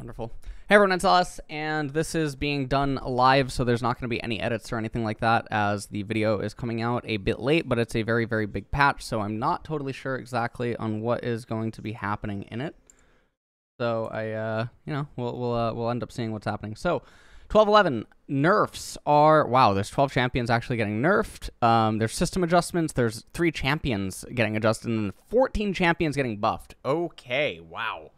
Wonderful. Hey everyone, it's us, and this is being done live, so there's not going to be any edits or anything like that, as the video is coming out a bit late, but it's a very, very big patch, so I'm not totally sure exactly on what is going to be happening in it. So we'll end up seeing what's happening. So 12-11 nerfs are, wow, there's 12 champions actually getting nerfed. There's system adjustments. There's 3 champions getting adjusted, and 14 champions getting buffed. Okay, wow.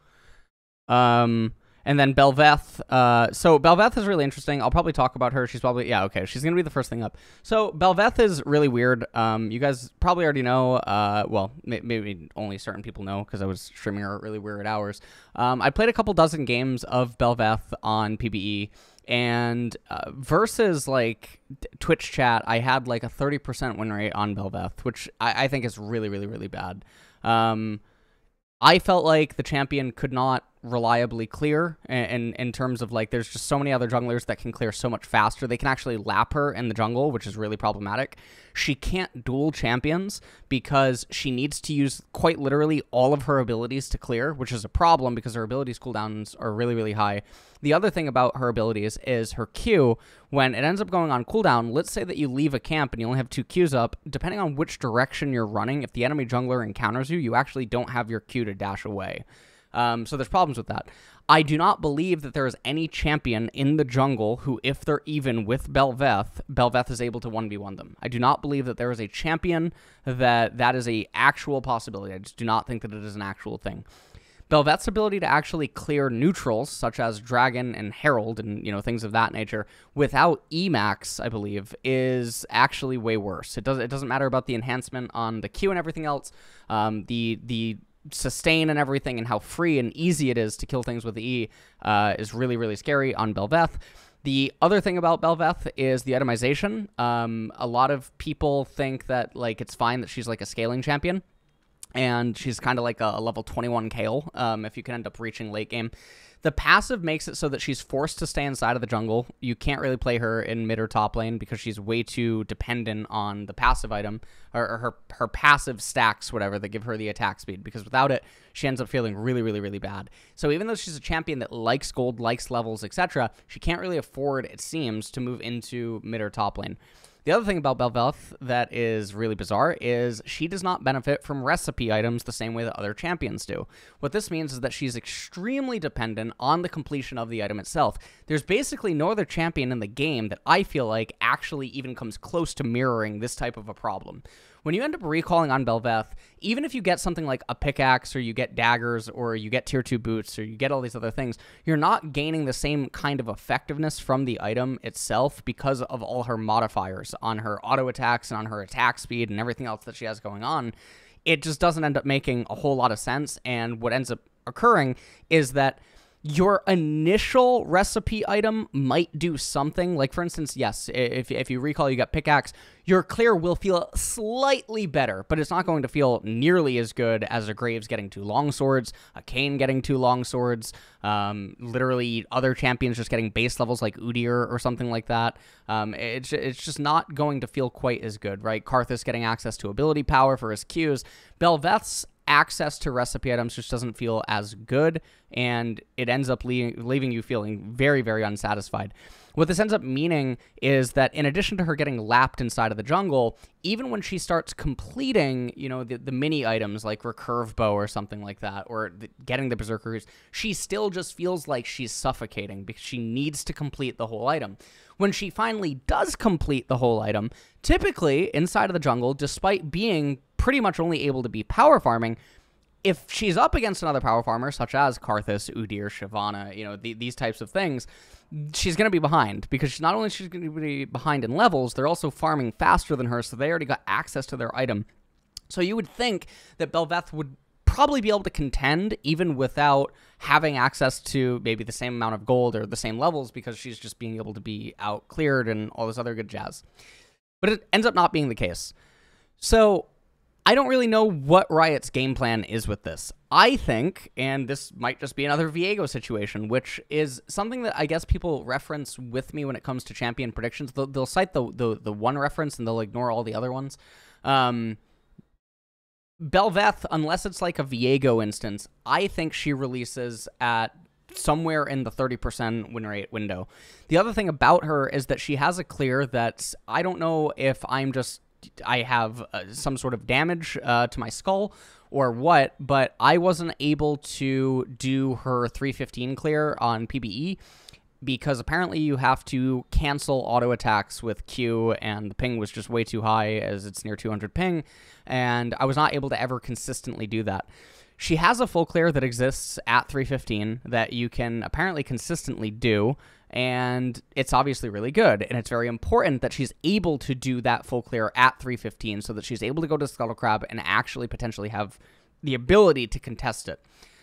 And then Bel'Veth. So Bel'Veth is really interesting. I'll probably talk about her. She's probably, yeah, okay. She's going to be the first thing up. So Bel'Veth is really weird. You guys probably already know, well, maybe only certain people know because I was streaming her at really weird hours. I played a couple dozen games of Bel'Veth on PBE, and versus like Twitch chat, I had like a 30% win rate on Bel'Veth, which I think is really, really, really bad. I felt like the champion could not reliably clear in terms of, like, there's just so many other junglers that can clear so much faster. They can actually lap her in the jungle, which is really problematic. She can't duel champions because she needs to use quite literally all of her abilities to clear, which is a problem because her abilities cooldowns are really, really high. The other thing about her abilities is her Q, when it ends up going on cooldown, let's say that you leave a camp and you only have 2 Qs up, depending on which direction you're running, if the enemy jungler encounters you, you actually don't have your Q to dash away. So there's problems with that. I do not believe that there is any champion in the jungle who, if they're even with Bel'Veth, Bel'Veth is able to 1v1 them. I do not believe that there is a champion that is a actual possibility. I just do not think that it is an actual thing. Bel'Veth's ability to actually clear neutrals, such as Dragon and Herald and, you know, things of that nature, without Emax, I believe, is actually way worse. It doesn't matter about the enhancement on the Q and everything else. The sustain and everything and how free and easy it is to kill things with the E is really, really scary on Bel'Veth. The other thing about Bel'Veth is the itemization. A lot of people think that, like, it's fine that she's like a scaling champion, and she's kind of like a level 21 Kayle if you can end up reaching late game. The passive makes it so that she's forced to stay inside of the jungle. You can't really play her in mid or top lane because she's way too dependent on the passive item, or her passive stacks, whatever, that give her the attack speed, because without it, she ends up feeling really, really, really bad. So even though she's a champion that likes gold, likes levels, etc., she can't really afford, it seems, to move into mid or top lane. The other thing about Bel'Veth that is really bizarre is she does not benefit from recipe items the same way that other champions do. What this means is that she's extremely dependent on the completion of the item itself. There's basically no other champion in the game that I feel like actually even comes close to mirroring this type of a problem. When you end up recalling on Bel'Veth, even if you get something like a pickaxe, or you get daggers, or you get tier 2 boots, or you get all these other things, you're not gaining the same kind of effectiveness from the item itself because of all her modifiers on her auto attacks and on her attack speed and everything else that she has going on. It just doesn't end up making a whole lot of sense, and what ends up occurring is that your initial recipe item might do something. Like, for instance, yes, if you recall, you got pickaxe, your clear will feel slightly better, but it's not going to feel nearly as good as a Graves getting 2 longswords, a Kayn getting 2 longswords, literally other champions just getting base levels like Udyr or something like that. It's just not going to feel quite as good, right? Karthus getting access to ability power for his Qs. Bel'Veth's access to recipe items just doesn't feel as good, and it ends up leaving you feeling very, very unsatisfied. What this ends up meaning is that in addition to her getting lapped inside of the jungle, even when she starts completing, you know, the mini items like Recurve Bow or something like that, or getting the Berserkers, she still just feels like she's suffocating because she needs to complete the whole item. When she finally does complete the whole item, typically inside of the jungle, despite being pretty much only able to be power farming, if she's up against another power farmer, such as Karthus, Udyr, Shyvana, you know, these types of things, she's going to be behind, because not only she's going to be behind in levels, they're also farming faster than her, so they already got access to their item. So you would think that Bel'Veth would probably be able to contend even without having access to maybe the same amount of gold or the same levels, because she's just being able to be out cleared and all this other good jazz. But it ends up not being the case. So I don't really know what Riot's game plan is with this. I think, and this might just be another Viego situation, which is something that I guess people reference with me when it comes to champion predictions. They'll cite the one reference and they'll ignore all the other ones. Bel'Veth, unless it's like a Viego instance, I think she releases at somewhere in the 30% win rate window. The other thing about her is that she has a clear that I don't know if I have some sort of damage to my skull or what, but I wasn't able to do her 315 clear on PBE because apparently you have to cancel auto attacks with Q, and the ping was just way too high as it's near 200 ping, and I was not able to ever consistently do that. She has a full clear that exists at 315 that you can apparently consistently do, and it's obviously really good, and it's very important that she's able to do that full clear at 315 so that she's able to go to Scuttle Crab and actually potentially have the ability to contest it.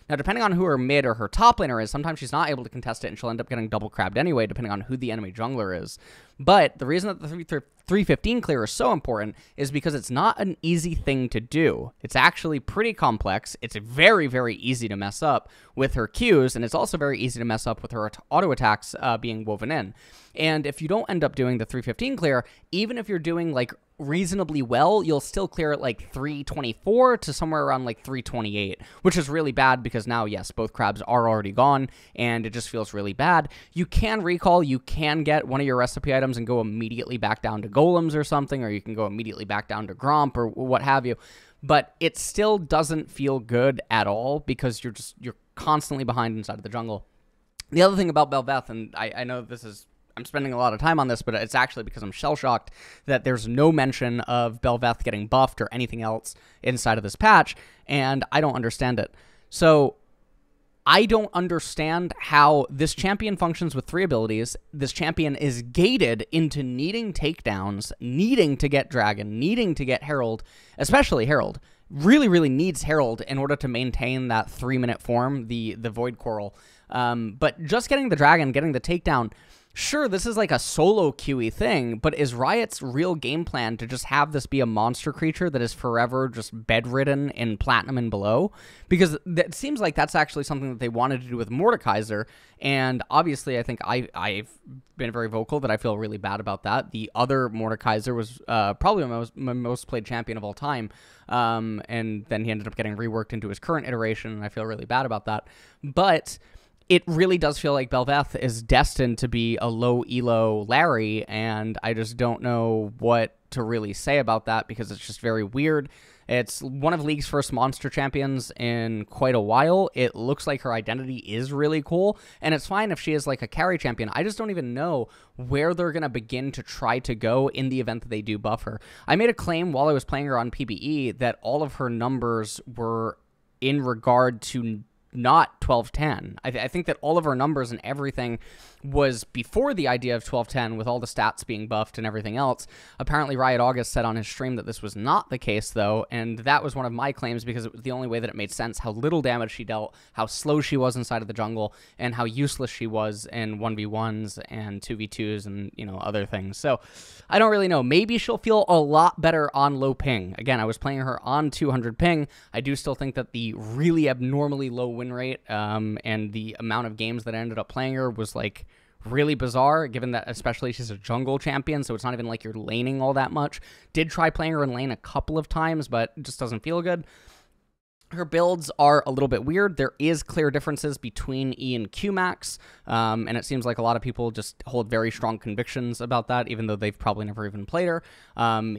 Now, depending on who her mid or her top laner is, sometimes she's not able to contest it, and she'll end up getting double crabbed anyway, depending on who the enemy jungler is. But the reason that the 315 clear is so important is because it's not an easy thing to do. It's actually pretty complex. It's very, very easy to mess up with her Qs, and it's also very easy to mess up with her auto attacks being woven in. And if you don't end up doing the 315 clear, even if you're doing like reasonably well, you'll still clear at like 324 to somewhere around like 328, which is really bad because now, yes, both crabs are already gone, and it just feels really bad. You can recall, you can get one of your recipe items and go immediately back down to golems or something, or you can go immediately back down to Gromp or what have you, but it still doesn't feel good at all because you're constantly behind inside of the jungle. The other thing about Bel'Veth, and I know I'm spending a lot of time on this, but it's actually because I'm shell-shocked that there's no mention of Bel'Veth getting buffed or anything else inside of this patch, and I don't understand it. So I don't understand how this champion functions with 3 abilities. This champion is gated into needing takedowns, needing to get Dragon, needing to get Herald, especially Herald. Really, really needs Herald in order to maintain that 3-minute form, the Void Coral. But just getting the Dragon, getting the takedown, sure, this is like a solo QE thing, but is Riot's real game plan to just have this be a monster creature that is forever just bedridden in Platinum and below? Because it seems like that's actually something that they wanted to do with Mordekaiser, and obviously I think I've been very vocal that I feel really bad about that. The other Mordekaiser was probably my most played champion of all time, and then he ended up getting reworked into his current iteration, and I feel really bad about that. But it really does feel like Bel'Veth is destined to be a low elo Larry, and I just don't know what to really say about that because it's just very weird. It's one of League's first monster champions in quite a while. It looks like her identity is really cool, and it's fine if she is like a carry champion. I just don't even know where they're going to begin to try to go in the event that they do buff her. I made a claim while I was playing her on PBE that all of her numbers were in regard to not 1210. I think that all of our numbers and everything was before the idea of 1210 with all the stats being buffed and everything else. Apparently Riot August said on his stream that this was not the case though, and that was one of my claims because it was the only way that it made sense how little damage she dealt, how slow she was inside of the jungle, and how useless she was in 1v1s and 2v2s and, you know, other things. So I don't really know. Maybe she'll feel a lot better on low ping. Again, I was playing her on 200 ping. I do still think that the really abnormally low win rate and the amount of games that I ended up playing her was like really bizarre, given that especially she's a jungle champion, so it's not even like you're laning all that much. Did try playing her in lane a couple of times, but it just doesn't feel good. Her builds are a little bit weird. There is clear differences between E and Q max, and it seems like a lot of people just hold very strong convictions about that, even though they've probably never even played her.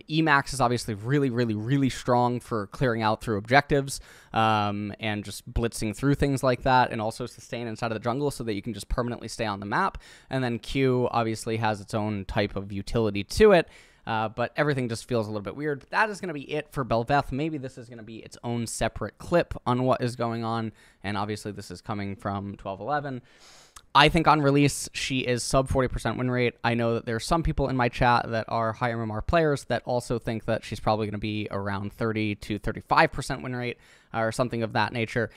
E max is obviously really, really, really strong for clearing out through objectives and just blitzing through things like that, and also sustain inside of the jungle so that you can just permanently stay on the map. And then Q obviously has its own type of utility to it. But everything just feels a little bit weird. That is going to be it for Bel'Veth. Maybe this is going to be its own separate clip on what is going on, and obviously this is coming from 1211. I think on release, she is sub 40% win rate. I know that there are some people in my chat that are high MMR players that also think that she's probably going to be around 30 to 35% win rate or something of that nature.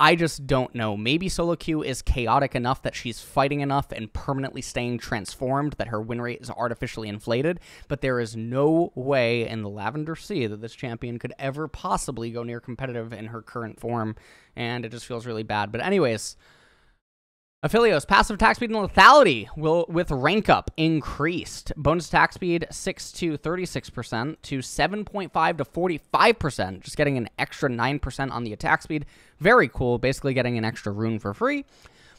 I just don't know. Maybe solo queue is chaotic enough that she's fighting enough and permanently staying transformed that her win rate is artificially inflated, but there is no way in the Lavender Sea that this champion could ever possibly go near competitive in her current form, and it just feels really bad. But anyways, Aphelios, passive attack speed and lethality will, with rank up, increased. Bonus attack speed 6 to 36% to 7.5 to 45%, just getting an extra 9% on the attack speed. Very cool, basically getting an extra rune for free.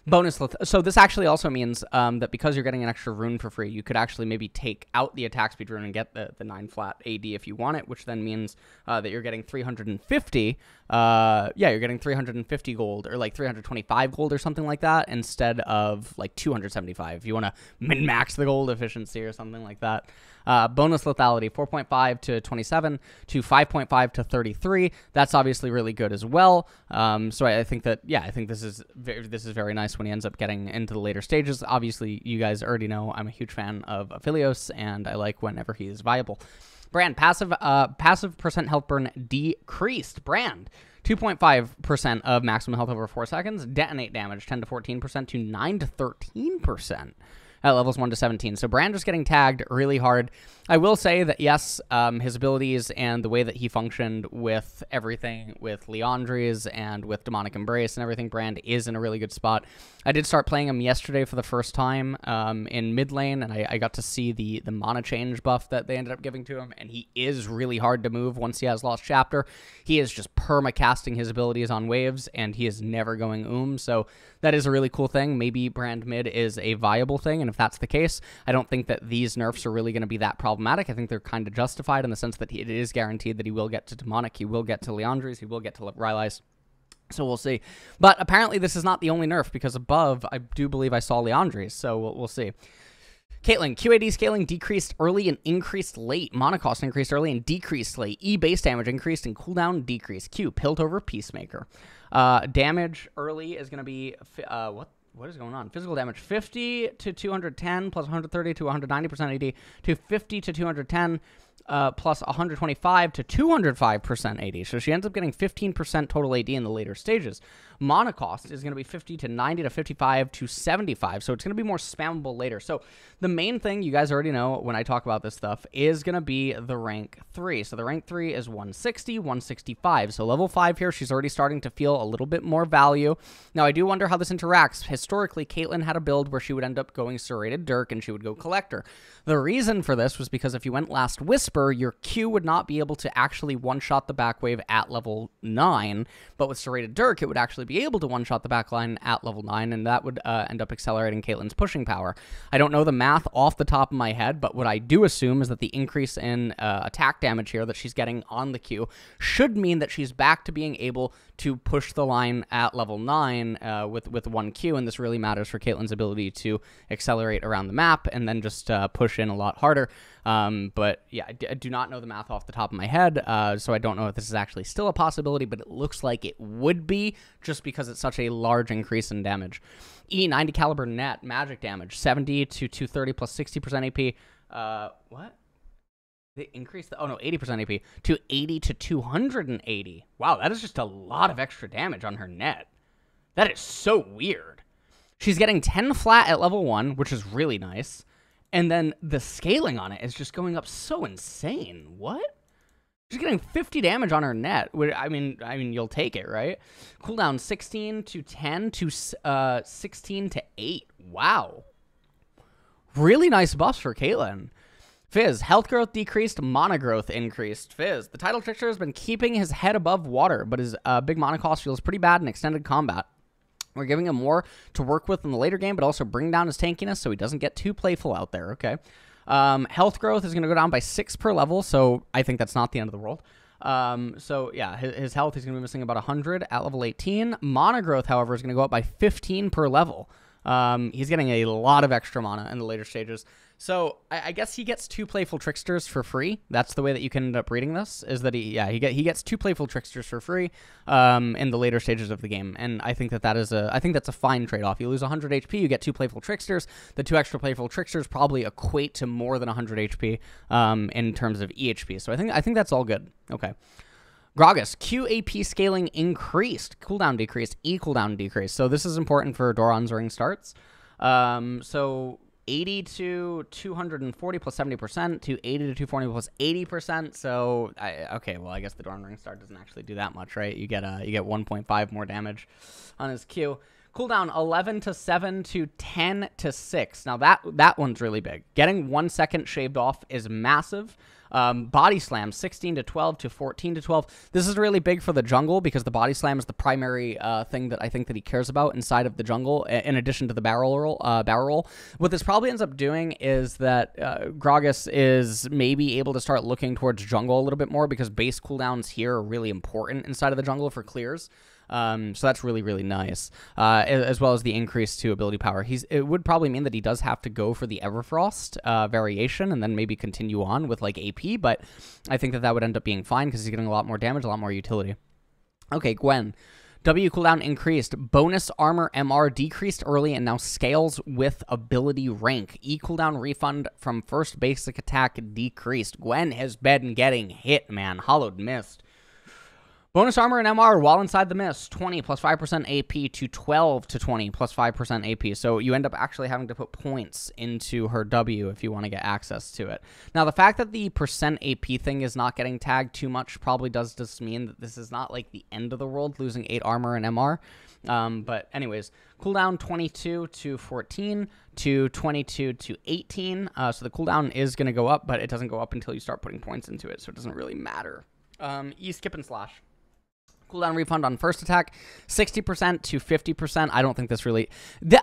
So this actually also means that because you're getting an extra rune for free, you could actually maybe take out the attack speed rune and get the 9 flat AD if you want it, which then means that you're getting 350. You're getting 350 gold or like 325 gold or something like that instead of like 275 if you want to min-max the gold efficiency or something like that. Bonus lethality 4.5 to 27 to 5.5 to 33. That's obviously really good as well. So I think that, I think this is very nice when he ends up getting into the later stages. Obviously, you guys already know I'm a huge fan of Aphelios, and I like whenever he is viable. Brand, passive percent health burn decreased. Brand, 2.5% of maximum health over 4 seconds. Detonate damage, 10 to 14% to 9 to 13%. At levels 1 to 17. So Brand is getting tagged really hard. I will say that, yes, his abilities and the way that he functioned with everything, with Liandry's and with Demonic Embrace and everything, Brand is in a really good spot. I did start playing him yesterday for the first time in mid lane, and I got to see the mana change buff that they ended up giving to him, and he is really hard to move once he has Lost Chapter. He is just perma-casting his abilities on waves, and he is never going so that is a really cool thing. Maybe Brand mid is a viable thing, and if that's the case, I don't think that these nerfs are really going to be that problematic. I think they're kind of justified in the sense that it is guaranteed that he will get to Demonic, he will get to Liandry's, he will get to Rylai's. So we'll see. But apparently this is not the only nerf, because above, I do believe I saw Liandry's, so we'll see. Caitlyn, QAD scaling decreased early and increased late. Mana cost increased early and decreased late. E base damage increased and cooldown decreased. Q, Piltover Peacemaker. Damage early is going to be, what is going on? Physical damage 50 to 210 plus 130 to 190% AD to 50 to 210 plus 125 to 205% AD. So she ends up getting 15% total AD in the later stages. Mana cost is going to be 50 to 90 to 55 to 75. So it's going to be more spammable later. So the main thing you guys already know when I talk about this stuff is going to be the rank 3. So the rank 3 is 160, 165. So level 5 here, she's already starting to feel a little bit more value. Now, I do wonder how this interacts. Historically, Caitlyn had a build where she would end up going Serrated Dirk and she would go Collector. The reason for this was because if you went Last Whisper, your Q would not be able to actually one-shot the back wave at level 9, but with Serrated Dirk, it would actually be able to one-shot the back line at level 9, and that would end up accelerating Caitlyn's pushing power. I don't know the math off the top of my head, but what I do assume is that the increase in attack damage here that she's getting on the Q should mean that she's back to being able to push the line at level 9 with one Q, and this really matters for Caitlyn's ability to accelerate around the map and then just push in a lot harder. But yeah, I do not know the math off the top of my head, so I don't know if this is actually still a possibility, but it looks like it would be just because it's such a large increase in damage. E, 90 caliber net magic damage, 70 to 230 plus 60% AP. What? They increased the, 80% AP to 80 to 280. Wow, that is just a lot of extra damage on her net. That is so weird. She's getting 10 flat at level 1, which is really nice. And then the scaling on it is just going up so insane. What? She's getting 50 damage on her net. I mean, you'll take it, right? Cooldown 16 to 10 to 16 to 8. Wow. Really nice buffs for Caitlyn. Fizz, health growth decreased, mana growth increased. Fizz, the title trickster has been keeping his head above water, but his big mana cost feels pretty bad in extended combat. We're giving him more to work with in the later game, but also bring down his tankiness so he doesn't get too playful out there, okay? Health growth is going to go down by 6 per level, so I think that's not the end of the world. So yeah, his health, he's going to be missing about 100 at level 18. Mana growth, however, is going to go up by 15 per level. He's getting a lot of extra mana in the later stages. So I guess he gets 2 playful tricksters for free. That's the way that you can end up reading this, is that he gets 2 playful tricksters for free in the later stages of the game. And I think that's a fine trade-off. You lose 100 HP, you get 2 playful tricksters. The 2 extra playful tricksters probably equate to more than 100 HP in terms of EHP. So I think that's all good. Okay. Gragas, QAP scaling increased, cooldown decreased, E cooldown decreased. So this is important for Doran's ring starts. So 80 to 240 plus 70% to 80 to 240 plus 80%. So okay, well, I guess the Doran ring start doesn't actually do that much, right? You get 1.5 more damage on his Q. Cooldown 11 to 7 to 10 to 6. Now that one's really big. Getting 1 second shaved off is massive. Body slam 16 to 12 to 14 to 12. This is really big for the jungle because the body slam is the primary thing that I think that he cares about inside of the jungle, in addition to the barrel roll. What this probably ends up doing is that Gragas is maybe able to start looking towards jungle a little bit more because base cooldowns here are really important inside of the jungle for clears. So that's really, really nice, as well as the increase to ability power. It would probably mean that he does have to go for the Everfrost variation and then maybe continue on with, like, AP, but I think that would end up being fine because he's getting a lot more damage, a lot more utility. Okay, Gwen. W cooldown increased. Bonus armor MR decreased early and now scales with ability rank. E cooldown refund from first basic attack decreased. Gwen has been getting hit, man. Hollowed Mist. Bonus armor and MR while inside the mist, 20 plus 5% AP to 12 to 20 plus 5% AP. So you end up actually having to put points into her W if you want to get access to it. Now, the fact that the percent AP thing is not getting tagged too much probably does just mean that this is not like the end of the world, losing 8 armor and MR. But anyways, cooldown 22 to 14 to 22 to 18. So the cooldown is going to go up, but it doesn't go up until you start putting points into it, so it doesn't really matter. E skip and slash. Cooldown refund on first attack, 60% to 50%. I don't think this really...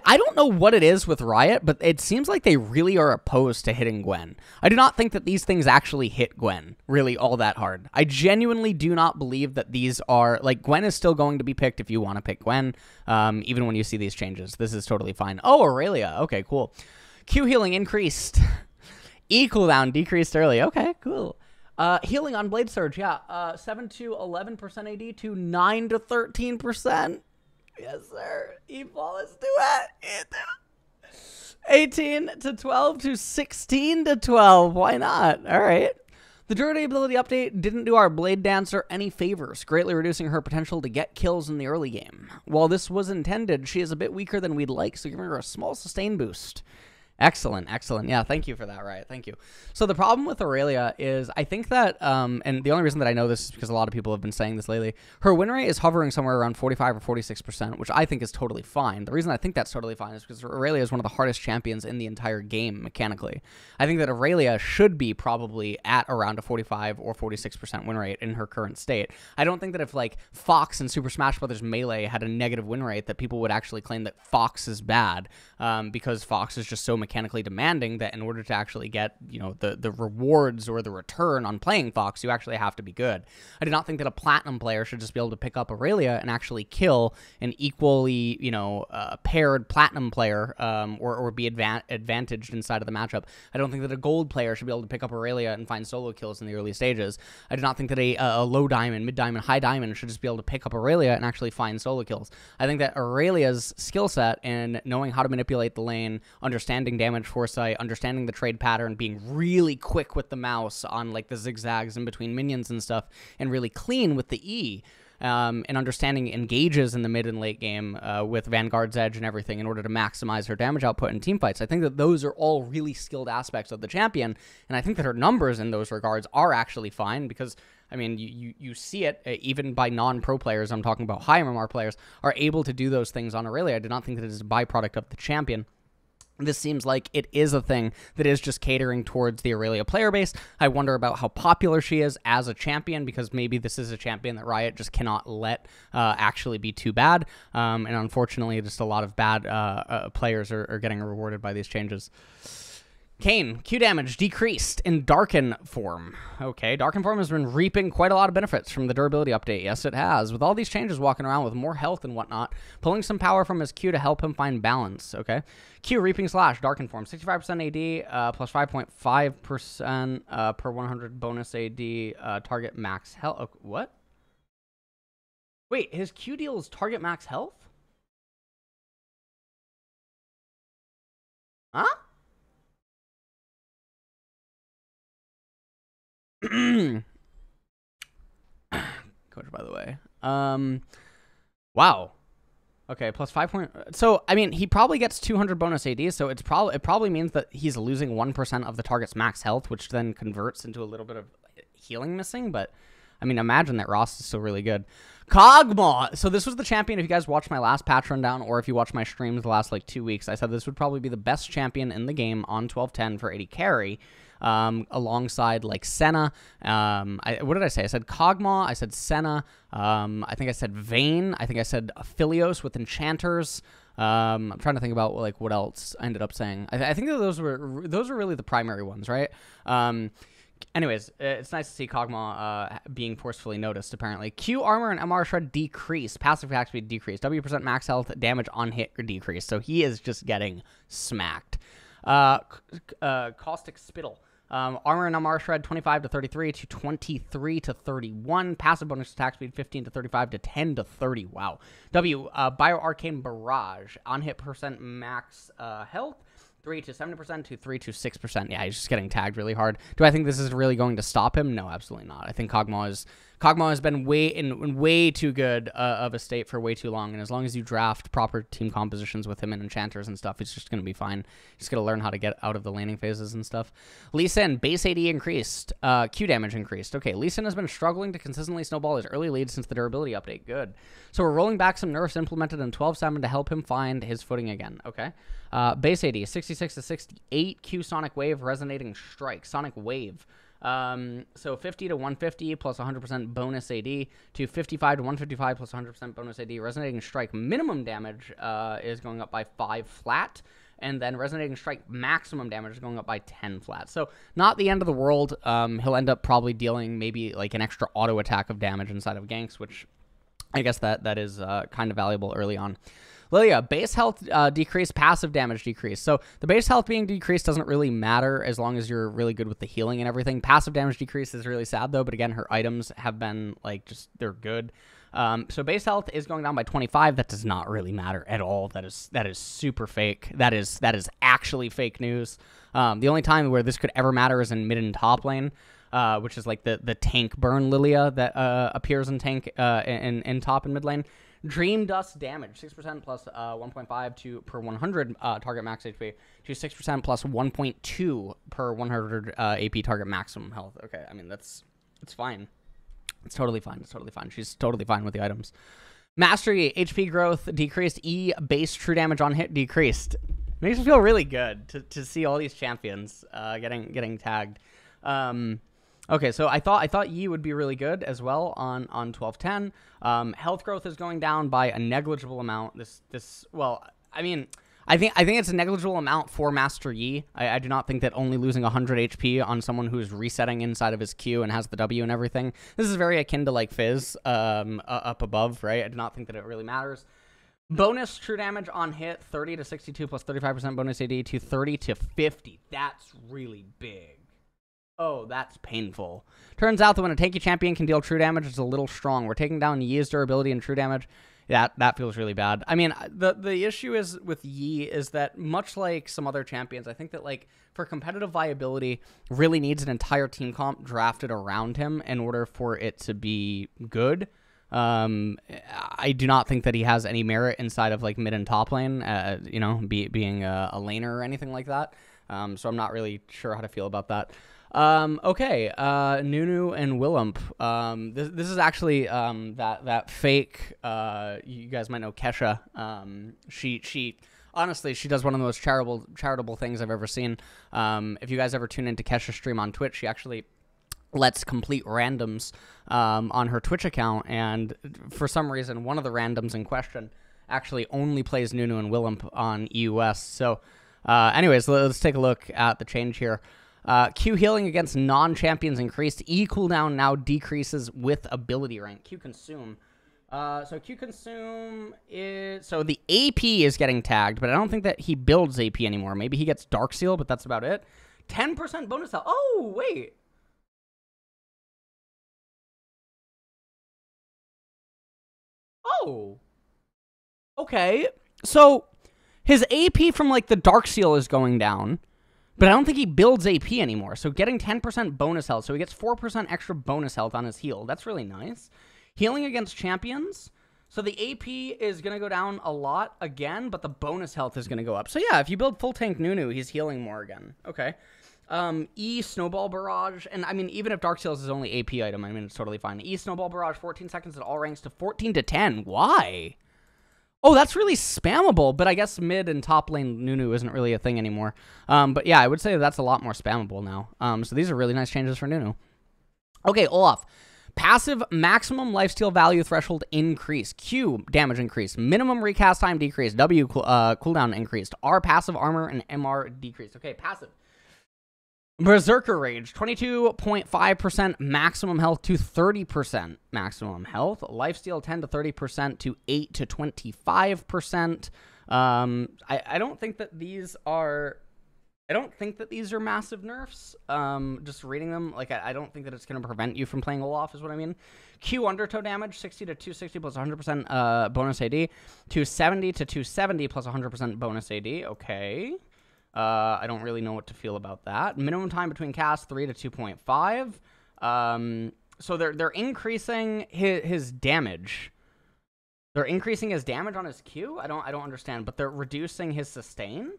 I don't know what it is with Riot, but it seems like they really are opposed to hitting Gwen. I do not think that these things actually hit Gwen really all that hard. I genuinely do not believe that these are... Like, Gwen is still going to be picked if you want to pick Gwen, even when you see these changes. This is totally fine. Oh, Aurelia. Okay, cool. Q healing increased. E cooldown decreased early. Okay, cool. Healing on Blade Surge, yeah. 7 to 11% AD to 9 to 13%. Yes, sir. E-Fall, let's do it. 18 to 12 to 16 to 12. Why not? All right. The durability update didn't do our Blade Dancer any favors, greatly reducing her potential to get kills in the early game. While this was intended, she is a bit weaker than we'd like, so giving her a small sustain boost. Excellent, excellent. Yeah, thank you for that, Riot. Thank you. So the problem with Aurelia is I think that, and the only reason that I know this is because a lot of people have been saying this lately, her win rate is hovering somewhere around 45 or 46%, which I think is totally fine. The reason I think that's totally fine is because Aurelia is one of the hardest champions in the entire game mechanically. I think that Aurelia should be probably at around a 45 or 46% win rate in her current state. I don't think that if, like, Fox and Super Smash Bros. Melee had a negative win rate that people would actually claim that Fox is bad, because Fox is just so mechanically demanding that in order to actually get, you know, the rewards or the return on playing Fox, you actually have to be good. I do not think that a platinum player should just be able to pick up Aurelia and actually kill an equally, you know, paired platinum player, or be advantaged inside of the matchup. I don't think that a gold player should be able to pick up Aurelia and find solo kills in the early stages. I do not think that a low diamond, mid diamond, high diamond should just be able to pick up Aurelia and actually find solo kills. I think that Aurelia's skill set in knowing how to manipulate the lane, understanding damage foresight, understanding the trade pattern, being really quick with the mouse on, like, the zigzags in between minions and stuff, and really clean with the E, and understanding engages in the mid and late game with Vanguard's Edge and everything in order to maximize her damage output in teamfights. I think that those are all really skilled aspects of the champion, and I think that her numbers in those regards are actually fine because, I mean, you see it even by non-pro players, I'm talking about high MMR players, are able to do those things on Aurelia. I do not think that it is a byproduct of the champion. This seems like it is a thing that is just catering towards the Aurelia player base. I wonder about how popular she is as a champion, because maybe this is a champion that Riot just cannot let actually be too bad. And unfortunately, just a lot of bad players are getting rewarded by these changes. Kayn, Q damage decreased in Darken form. Okay, Darken form has been reaping quite a lot of benefits from the durability update. Yes, it has. With all these changes walking around with more health and whatnot, pulling some power from his Q to help him find balance. Okay, Q reaping slash Darken form, 65% AD, plus 5.5% per 100 bonus AD, target max health. Okay, what? Wait, his Q deals target max health? Huh? Coach, by the way. Wow. Okay, plus 5 point. So, I mean, he probably gets 200 bonus AD, so it probably means that he's losing 1% of the target's max health, which then converts into a little bit of healing missing, but I mean, imagine that Ross is still really good. Kog'maw. So this was the champion. If you guys watched my last patch rundown, or if you watched my streams the last like 2 weeks, I said this would probably be the best champion in the game on 1210 for 80 carry. Alongside like Senna. What did I say? I said Kog'Maw. I said Senna. I think I said Vayne. I think I said Philios with Enchanters. I'm trying to think about like what else I ended up saying. I think that those were really the primary ones, right? Anyways, it's nice to see Kog'Maw being forcefully noticed, apparently. Q armor and MR shred decrease. Passive attack speed decrease. W% max health, damage on hit decrease. So he is just getting smacked. Caustic Spittle. Armor and MR shred 25 to 33 to 23 to 31. Passive bonus attack speed 15 to 35 to 10 to 30. Wow. W. Bio Arcane Barrage. On hit percent max health. 3 to 70% to 3 to 6%. Yeah, he's just getting tagged really hard. Do I think this is really going to stop him? No, absolutely not. I think Kog'Maw has been way too good of a state for way too long, and as long as you draft proper team compositions with him and enchanters and stuff, it's just going to be fine. He's going to learn how to get out of the laning phases and stuff. Lee Sin, base AD increased, Q damage increased. Okay, Lee Sin has been struggling to consistently snowball his early lead since the durability update. Good. So we're rolling back some nerfs implemented in 12.7 to help him find his footing again. Okay. Base AD, 66 to 68, Q Sonic Wave, Resonating Strike. Sonic Wave. So 50 to 150 plus 100% bonus AD to 55 to 155 plus 100% bonus AD. Resonating Strike minimum damage is going up by 5 flat, and then Resonating Strike maximum damage is going up by 10 flat. So not the end of the world. He'll end up probably dealing maybe like an extra auto attack of damage inside of ganks, which I guess that is kind of valuable early on. Lilia, base health decrease, passive damage decrease. So the base health being decreased doesn't really matter as long as you're really good with the healing and everything. Passive damage decrease is really sad though, but again, her items have been like they're good. So base health is going down by 25. That does not really matter at all. That is super fake. That is actually fake news. The only time where this could ever matter is in mid and top lane. Which is like the tank burn Lilia that appears in tank in top and mid lane. Dream Dust damage, 6% plus 1.5 per 100 target max HP to 6% plus 1.2 per 100 AP target maximum health. Okay, I mean, it's fine. It's totally fine. It's totally fine. She's totally fine with the items. Mastery, HP growth decreased, E base true damage on hit decreased. Makes me feel really good to see all these champions getting tagged. Okay, so I thought Yi would be really good as well on 1210. Health growth is going down by a negligible amount. Well, I mean, I think it's a negligible amount for Master Yi. I do not think that only losing 100 HP on someone who's resetting inside of his Q and has the W and everything. This is very akin to like Fizz up above, right? I do not think that it really matters. Bonus true damage on hit, 30 to 62 plus 35% bonus AD to 30 to 50. That's really big. Oh, that's painful. Turns out that when a tanky champion can deal true damage, it's a little strong. We're taking down Yi's durability and true damage. That feels really bad. I mean, the issue is with Yi is that much like some other champions, I think that like for competitive viability, really needs an entire team comp drafted around him in order for it to be good. I do not think that he has any merit inside of like mid and top lane, you know, being a laner or anything like that. So I'm not really sure how to feel about that. Okay, Nunu and Willump. This is actually that fake. You guys might know Kesha. She honestly, she does one of the most charitable things I've ever seen. If you guys ever tune into Kesha's stream on Twitch, she actually lets complete randoms on her Twitch account, and for some reason, one of the randoms in question actually only plays Nunu and Willump on EU West. So, anyways, let's take a look at the change here. Q healing against non-champions increased. E cooldown now decreases with ability rank. Q consume. So Q consume is... So the AP is getting tagged, but I don't think that he builds AP anymore. Maybe he gets Dark Seal, but that's about it. 10% bonus health. Oh, wait. Oh. Okay. So his AP from like the Dark Seal is going down. But I don't think he builds AP anymore. So getting 10% bonus health. So he gets 4% extra bonus health on his heal. That's really nice. Healing against champions. So the AP is going to go down a lot again, but the bonus health is going to go up. So yeah, if you build full tank Nunu, he's healing more again. Okay. E Snowball Barrage, and I mean, even if Dark Seals is only AP item, I mean, it's totally fine. E Snowball Barrage, 14 seconds at all ranks to 14 to 10. Why? Oh, that's really spammable, but I guess mid and top lane Nunu isn't really a thing anymore. But yeah, I would say that's a lot more spammable now. So these are really nice changes for Nunu. Okay, Olaf. Passive maximum lifesteal value threshold increase. Q damage increase. Minimum recast time decrease. W cooldown increased. R passive armor and MR decreased. Okay, passive. Berserker Rage, 22.5% maximum health to 30% maximum health. Lifesteal 10 to 30% to 8 to 25%. I don't think that these are... I don't think that these are massive nerfs. Just reading them, like, I don't think that it's going to prevent you from playing Olaf, is what I mean. Q undertow damage, 60 to 260 plus 100% bonus AD. 270 to 270 plus 100% bonus AD. Okay. I don't really know what to feel about that. Minimum time between casts, 3 to 2.5. So they're increasing his damage. They're increasing his damage on his Q? I don't understand, but they're reducing his sustain.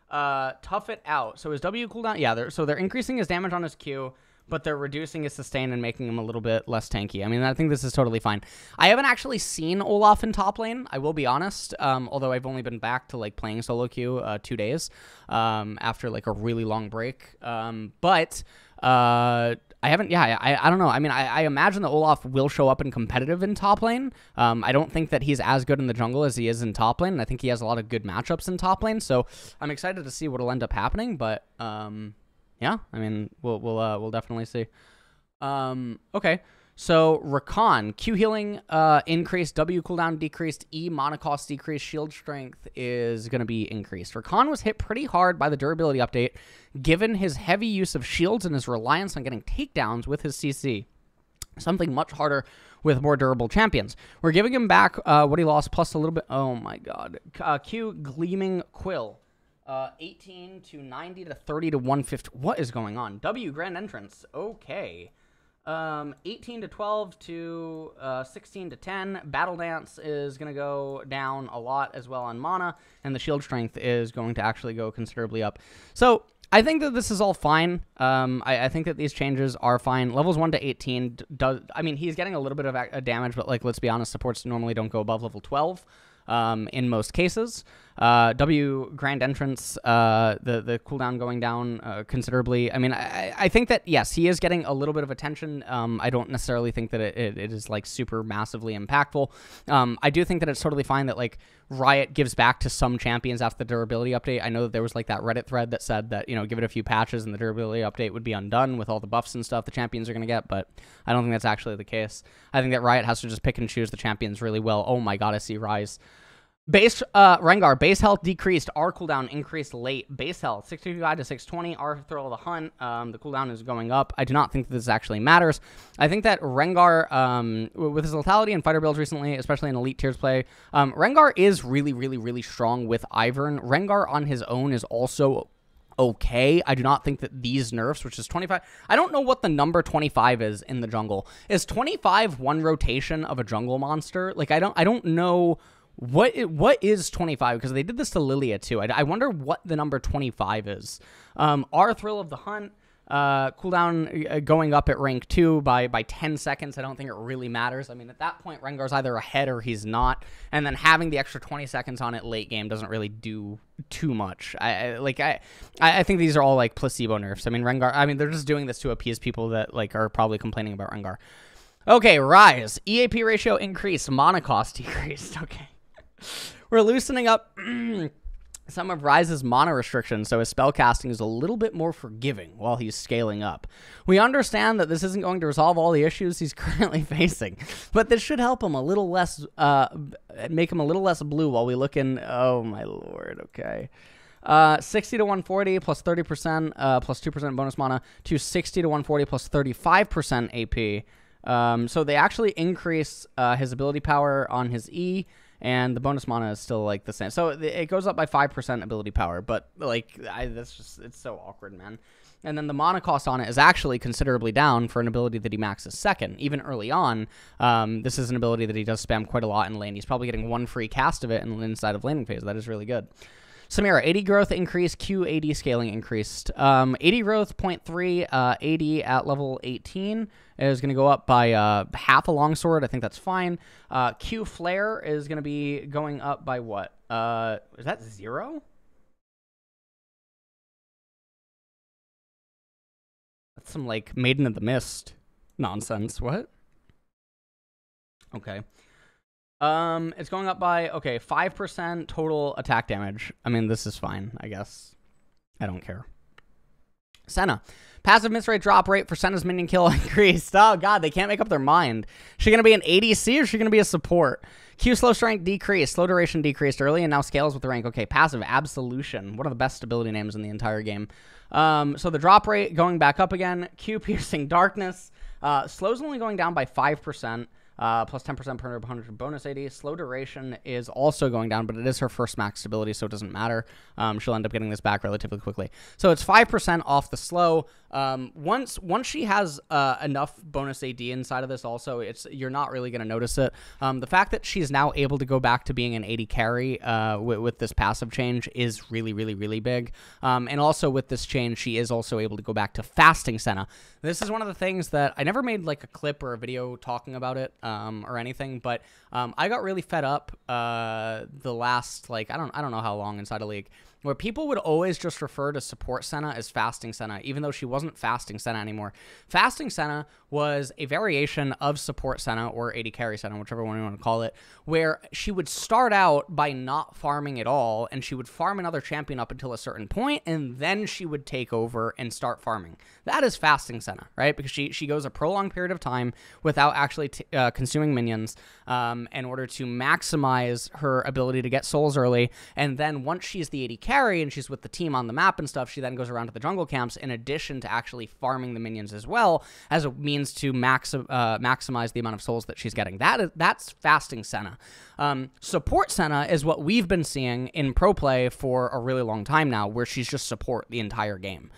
Tough it out. So his W cooldown, yeah, they're increasing his damage on his Q, but they're reducing his sustain and making him a little bit less tanky. I mean, I think this is totally fine. I haven't actually seen Olaf in top lane, I will be honest, although I've only been back to, like, playing solo queue 2 days after, like, a really long break. But I haven't, yeah, I don't know. I mean, I imagine that Olaf will show up in competitive in top lane. I don't think that he's as good in the jungle as he is in top lane, and I think he has a lot of good matchups in top lane, so I'm excited to see what'll end up happening, but yeah, I mean, we'll definitely see. Okay, so Rakan, Q healing increased, W cooldown decreased, E mana cost decreased, shield strength is going to be increased. Rakan was hit pretty hard by the durability update, given his heavy use of shields and his reliance on getting takedowns with his CC. Something much harder with more durable champions. We're giving him back what he lost plus a little bit. Oh my god. Q Gleaming Quill. 18 to 90 to 30 to 150. What is going on? W Grand Entrance. Okay. 18 to 12 to 16 to 10. Battle Dance is going to go down a lot as well on mana, and the shield strength is going to actually go considerably up. So I think that this is all fine. I think that these changes are fine. Levels 1 to 18 does. I mean, he's getting a little bit of damage, but, like, let's be honest, supports normally don't go above level 12. In most cases. W Grand Entrance, the cooldown going down considerably. I mean, I think that, yes, he is getting a little bit of attention. I don't necessarily think that it is, like, super massively impactful. I do think that it's totally fine that, like, Riot gives back to some champions after the durability update. I know that there was, like, that Reddit thread that said that, you know, give it a few patches and the durability update would be undone with all the buffs and stuff the champions are going to get, but I don't think that's actually the case. I think that Riot has to just pick and choose the champions really well. Oh my god, I see Rise. Base Rengar, base health decreased, R cooldown increased late, base health 655 to 620, R Thrill of the Hunt, the cooldown is going up. I do not think this actually matters. I think that Rengar, with his lethality and fighter builds recently, especially in elite tiers play, Rengar is really strong with Ivern. Rengar on his own is also okay. I do not think that these nerfs, which is 25, I don't know what the number 25 is in the jungle. Is 25 one rotation of a jungle monster? Like, I don't know. What is 25? Because they did this to Lilia too. I wonder what the number 25 is. R Thrill of the Hunt, cooldown going up at rank 2 by 10 seconds. I don't think it really matters. I mean, at that point, Rengar's either ahead or he's not. And then having the extra 20 seconds on it late game doesn't really do too much. I think these are all, like, placebo nerfs. I mean, Rengar, I mean, they're just doing this to appease people that, like, are probably complaining about Rengar. Okay, Rise. EAP ratio increased, mana cost decreased. Okay. We're loosening up some of Rise's mana restrictions, so his spellcasting is a little bit more forgiving while he's scaling up. We understand that this isn't going to resolve all the issues he's currently facing, but this should help him a little less, make him a little less blue while we look in. Oh my lord, okay. 60 to 140 plus 30% plus 2% bonus mana to 60 to 140 plus 35% AP. So they actually increase his ability power on his E, and the bonus mana is still, like, the same. So it goes up by 5% ability power, but, like, that's just, it's so awkward, man. And then the mana cost on it is actually considerably down for an ability that he maxes second. Even early on, this is an ability that he does spam quite a lot in lane. He's probably getting one free cast of it inside of laning phase. That is really good. Samira, 80 growth increased, Q 80 scaling increased. 80 growth, 0.3, 80 at level 18 is going to go up by half a longsword. I think that's fine. Q flare is going to be going up by what? Is that 0? That's some, like, Maiden of the Mist nonsense. What? Okay. It's going up by, okay, 5% total attack damage. I mean, this is fine, I guess. I don't care. Senna. Passive miss rate drop rate for Senna's minion kill increased. Oh, God, they can't make up their mind. Is she going to be an ADC or is she going to be a support? Q slow strength decreased. Slow duration decreased early and now scales with the rank. Okay, passive absolution. One of the best stability names in the entire game. So the drop rate going back up again. Q piercing darkness. Slow's only going down by 5%. Plus 10% per 100 bonus AD. Slow duration is also going down, but it is her first max stability, so it doesn't matter. She'll end up getting this back relatively quickly. So it's 5% off the slow. Once she has enough bonus AD inside of this also, you're not really going to notice it. The fact that she's now able to go back to being an AD carry with this passive change is really, really, really big. And also with this change, she is also able to go back to fasting Senna. This is one of the things that I never made like a clip or a video talking about it or anything, but I got really fed up the last, like, I don't know how long inside a league, where people would always just refer to support Senna as fasting Senna, even though she wasn't fasting Senna anymore. Fasting Senna was a variation of support Senna, or AD carry Senna, whichever one you want to call it, where she would start out by not farming at all, and she would farm another champion up until a certain point, and then she would take over and start farming. That is fasting Senna, right? Because she goes a prolonged period of time without actually consuming minions in order to maximize her ability to get souls early, and then once she's the AD carry and she's with the team on the map and stuff, she then goes around to the jungle camps in addition to actually farming the minions as well as a means to maximize the amount of souls that she's getting. That's fasting Senna. Support Senna is what we've been seeing in pro play for a really long time now, where she's just support the entire game.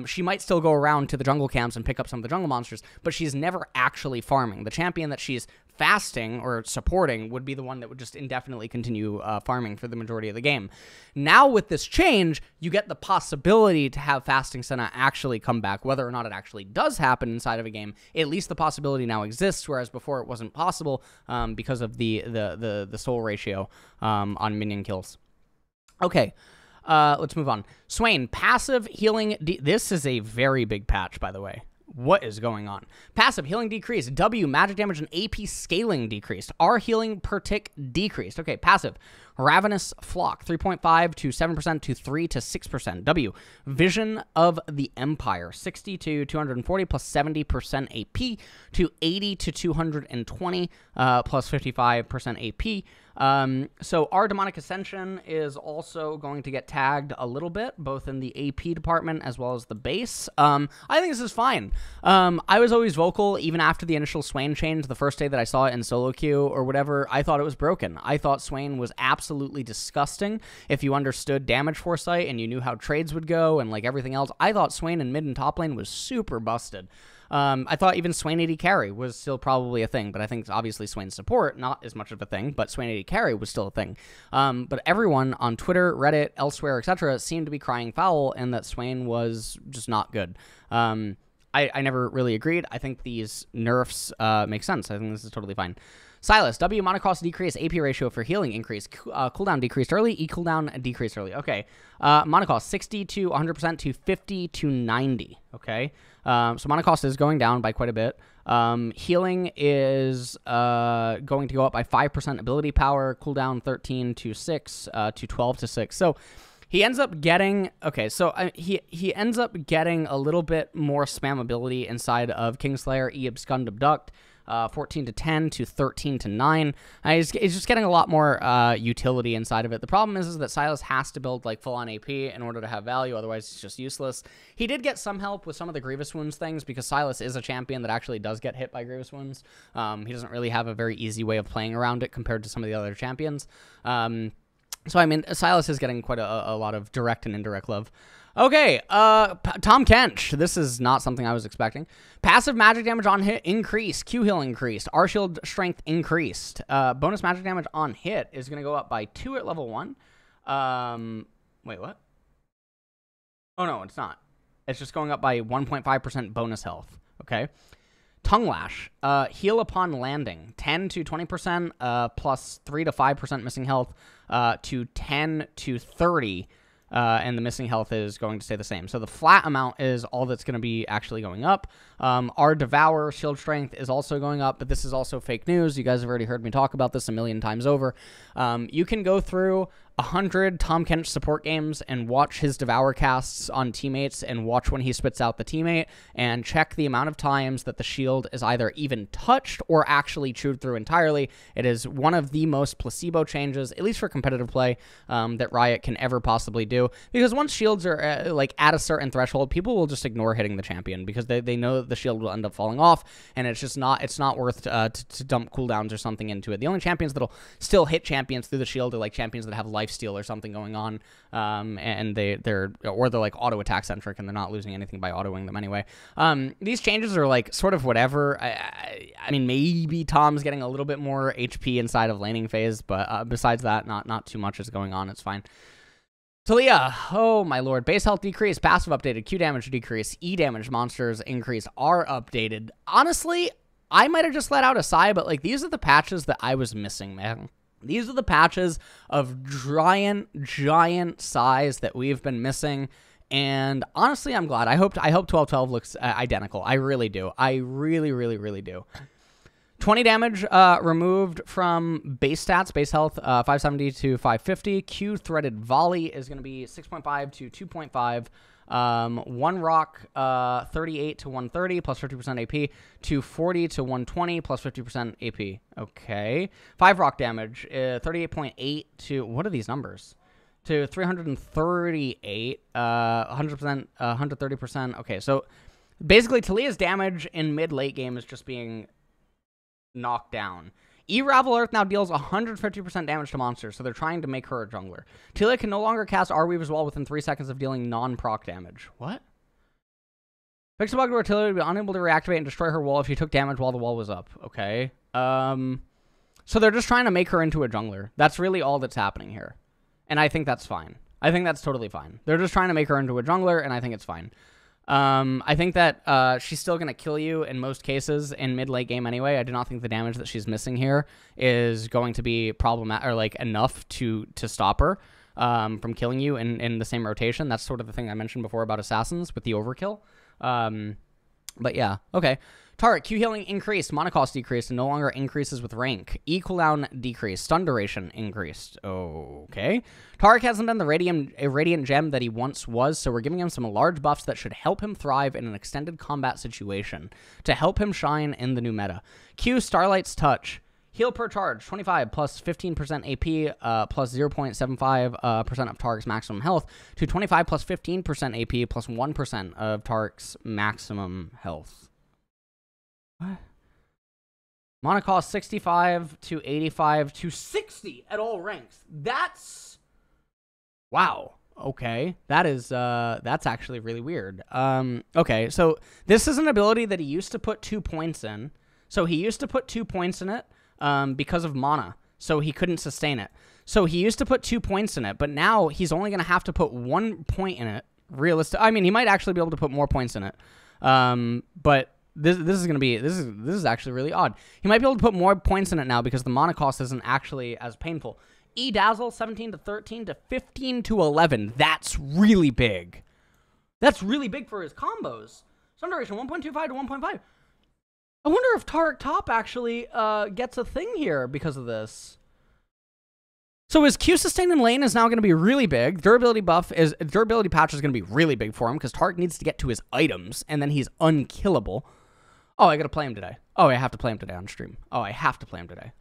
She might still go around to the jungle camps and pick up some of the jungle monsters, but she's never actually farming. The champion that she's fasting or supporting would be the one that would just indefinitely continue farming for the majority of the game. Now with this change, you get the possibility to have fasting Senna actually come back. Whether or not it actually does happen inside of a game, at least the possibility now exists, whereas before it wasn't possible because of the soul ratio on minion kills. Okay. Let's move on. Swain, passive healing. This is a very big patch, by the way. What is going on? Passive healing decreased. W, magic damage and AP scaling decreased. R, healing per tick decreased. Okay, passive. Ravenous Flock, 3.5 to 7% to 3 to 6%. W, Vision of the Empire, 60 to 240 plus 70% AP to 80 to 220 plus 55% AP. So our Demonic Ascension is also going to get tagged a little bit, both in the AP department as well as the base. I think this is fine. I was always vocal, even after the initial Swain change, the first day that I saw it in solo queue or whatever, I thought it was broken. I thought Swain was absolutely disgusting. If you understood damage foresight and you knew how trades would go and like everything else, I thought Swain in mid and top lane was super busted. I thought even Swain AD carry was still probably a thing, but I think obviously Swain support, not as much of a thing, but Swain AD carry was still a thing. But everyone on Twitter, Reddit, elsewhere, etc. seemed to be crying foul and that Swain was just not good. I never really agreed. I think these nerfs make sense. I think this is totally fine. Silas, W mana cost decrease, AP ratio for healing increase, cooldown decreased early, E cooldown decreased early. Okay, mana cost 60 to 100% to 50 to 90. Okay, so mana cost is going down by quite a bit. Healing is going to go up by 5% ability power, cooldown 13 to 6 to 12 to 6. So he ends up getting, okay, so he ends up getting a little bit more spamability inside of Kingslayer, E Abscond Abduct. 14 to 10 to 13 to 9. He's just getting a lot more utility inside of it. The problem is that Silas has to build like full-on AP in order to have value, otherwise it's just useless. He did get some help with some of the Grievous Wounds things because Silas is a champion that actually does get hit by Grievous Wounds. He doesn't really have a very easy way of playing around it compared to some of the other champions. So, I mean, Silas is getting quite a lot of direct and indirect love. Okay, Tom Kench. This is not something I was expecting. Passive magic damage on hit increased. Q heal increased. R shield strength increased. Bonus magic damage on hit is going to go up by 2 at level 1. Wait, what? Oh, no, it's not. It's just going up by 1.5% bonus health. Okay. Tongue Lash. Heal upon landing. 10 to 20%, plus 3 to 5% missing health, to 10 to 30. And the missing health is going to stay the same. So the flat amount is all that's going to be actually going up. Our Devourer shield strength is also going up, but this is also fake news. You guys have already heard me talk about this a million times over. You can go through 100 Tom Kench support games and watch his Devour casts on teammates and watch when he spits out the teammate and check the amount of times that the shield is either even touched or actually chewed through entirely. It is one of the most placebo changes, at least for competitive play, that Riot can ever possibly do. Because once shields are like at a certain threshold, people will just ignore hitting the champion because they know that the shield will end up falling off, and it's not worth to dump cooldowns or something into it. The only champions that'll still hit champions through the shield are like champions that have lifesteal or something going on, and they're like auto attack centric and they're not losing anything by autoing them anyway. These changes are like sort of whatever. I mean, maybe Tom's getting a little bit more HP inside of laning phase, but besides that, not too much is going on. It's fine. Taliyah, oh my lord. Base health decrease, passive updated, Q damage decrease, E damage monsters increase are updated. Honestly, I might have just let out a sigh, but like these are the patches that I was missing, man. These are the patches of giant size that we've been missing. And honestly, I'm glad. I hope 12-12 looks identical. I really do. I really do. 20 damage removed from base stats, base health, 570 to 550. Q threaded volley is going to be 6.5 to 2.5. One rock, 38 to 130 plus 50% AP to 40 to 120 plus 50% AP. Okay. 5 rock damage, 38.8 to, what are these numbers? To 338, 100%, 130%. Okay, so basically Taliyah's damage in mid-late game is just being knocked down. E-Ravel Earth now deals 150% damage to monsters, so they're trying to make her a jungler. Taliyah can no longer cast R-Weave as well within 3 seconds of dealing non-proc damage. What? Fix a bug where Taliyah would be unable to reactivate and destroy her wall if she took damage while the wall was up. Okay. So they're just trying to make her into a jungler. That's really all that's happening here. And I think that's fine. I think that's totally fine. They're just trying to make her into a jungler, and I think it's fine. I think that she's still going to kill you in most cases in mid-late game anyway. I do not think the damage that she's missing here is going to be problematic or like enough to stop her from killing you in the same rotation. That's sort of the thing I mentioned before about assassins with the overkill. But yeah, okay. Tarik, Q healing increased, mana cost decreased, and no longer increases with rank. E cooldown decreased, stun duration increased. Okay. Tarik hasn't been the radiant gem that he once was, so we're giving him some large buffs that should help him thrive in an extended combat situation, to help him shine in the new meta. Q Starlight's Touch. Heal per charge, 25 plus 15% AP plus 0.75% of Tarik's maximum health to 25 plus 15% AP plus 1% of Tarik's maximum health. What? Mana cost 65 to 85 to 60 at all ranks. That's... wow. Okay. That is, that's actually really weird. Okay, so this is an ability that he used to put 2 points in. So he used to put 2 points in it because of mana. So he couldn't sustain it. So he used to put 2 points in it, but now he's only going to have to put 1 point in it. I mean, he might actually be able to put more points in it. But... This is going to be, this is actually really odd. He might be able to put more points in it now because the mana cost isn't actually as painful. E-Dazzle, 17 to 13 to 15 to 11. That's really big. That's really big for his combos. Stun duration, 1.25 to 1.5. I wonder if Tarik Top actually gets a thing here because of this. So his Q sustain in lane is now going to be really big. Durability patch is going to be really big for him because Tarik needs to get to his items, and then he's unkillable. Oh, I got to play him today. Oh, I have to play him today on stream. Oh, I have to play him today.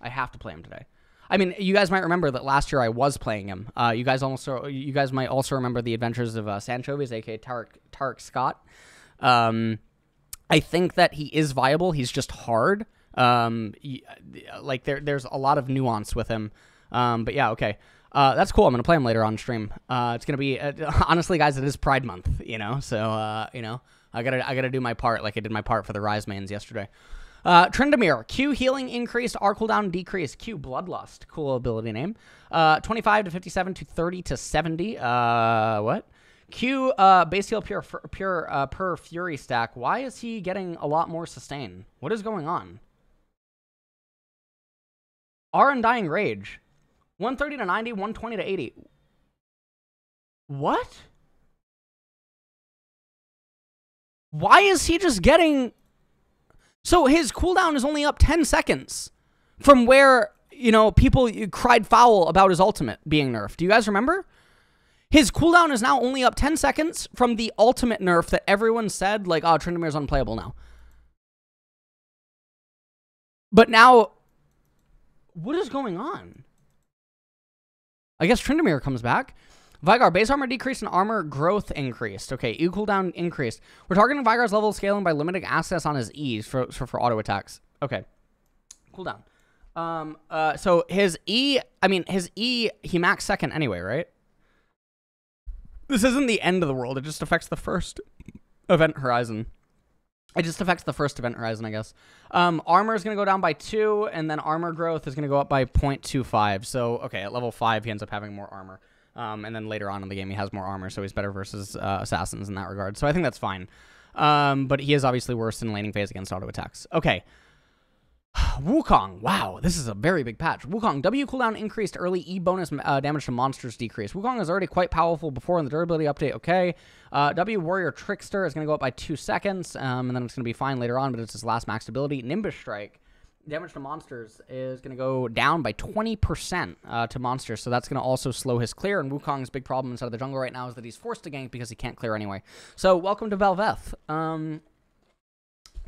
I mean, you guys might remember that last year I was playing him. You guys might also remember the adventures of Sanchovis, aka Tarik Scott. I think that he is viable. He's just hard. Like there's a lot of nuance with him. But yeah, okay. That's cool. I'm going to play him later on stream. It's going to be, honestly, guys, it is Pride Month, you know? So, you know, I gotta do my part like I did my part for the Rise mains yesterday. Tryndamere, Q healing increased, R cooldown decreased. Q bloodlust, cool ability name. 25 to 57 to 30 to 70. What? Q base heal per fury stack. Why is he getting a lot more sustain? What is going on? R Undying Rage, 130 to 90, 120 to 80. What? Why is he just getting... So his cooldown is only up 10 seconds from where, you know, people cried foul about his ultimate being nerfed. Do you guys remember? His cooldown is now only up 10 seconds from the ultimate nerf that everyone said, like, oh, Tryndamere's unplayable now. But now, what is going on? I guess Tryndamere comes back. Veigar, base armor decreased and armor growth increased. Okay, E cooldown increased. We're targeting Veigar's level scaling by limiting access on his E for auto attacks. Okay. Cooldown. So his E, he max second anyway, right? This isn't the end of the world. It just affects the first event horizon. It just affects the first event horizon, I guess. Armor is going to go down by 2, and then armor growth is going to go up by 0.25. So, okay, at level 5, he ends up having more armor. And then later on in the game, he has more armor, so he's better versus assassins in that regard. So I think that's fine. But he is obviously worse in laning phase against auto attacks. Okay. Wukong. Wow, this is a very big patch. Wukong, W cooldown increased, early E bonus damage to monsters decreased. Wukong is already quite powerful before in the durability update. Okay. W Warrior Trickster is going to go up by 2 seconds, and then it's going to be fine later on, but it's his last maxed ability. Nimbus Strike, damage to monsters is going to go down by 20% to monsters, so that's going to also slow his clear, and Wukong's big problem inside of the jungle right now is that he's forced to gank because he can't clear anyway. So, welcome to Bel'Veth.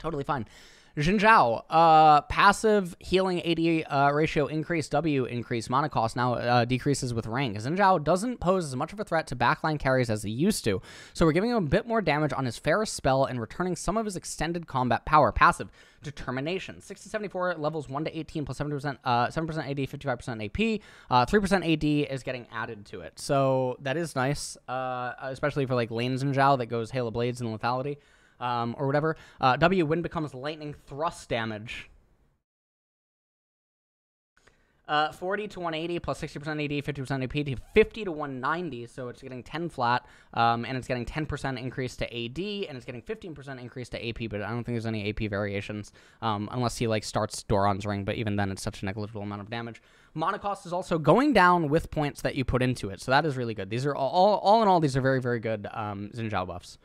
Totally fine. Xin Zhao, passive healing AD ratio increase, W increase, mana cost now decreases with rank. Xin Zhao doesn't pose as much of a threat to backline carries as he used to, so we're giving him a bit more damage on his Ferris spell and returning some of his extended combat power. Passive, Determination, 60-74, levels 1 to 18 plus 7% AD, 55% AP, 3% AD is getting added to it. So that is nice, especially for like lane Xin Zhao that goes Hail of Blades and Lethality. Or whatever. W, wind becomes lightning thrust damage. 40 to 180 plus 60% AD, 50% AP to 50 to 190, so it's getting 10 flat, and it's getting 10% increase to AD, and it's getting 15% increase to AP, but I don't think there's any AP variations, unless he, like, starts Doran's Ring, but even then it's such a negligible amount of damage. Mana cost is also going down with points that you put into it, so that is really good. These are, all in all, these are very, very good Xin Zhao buffs.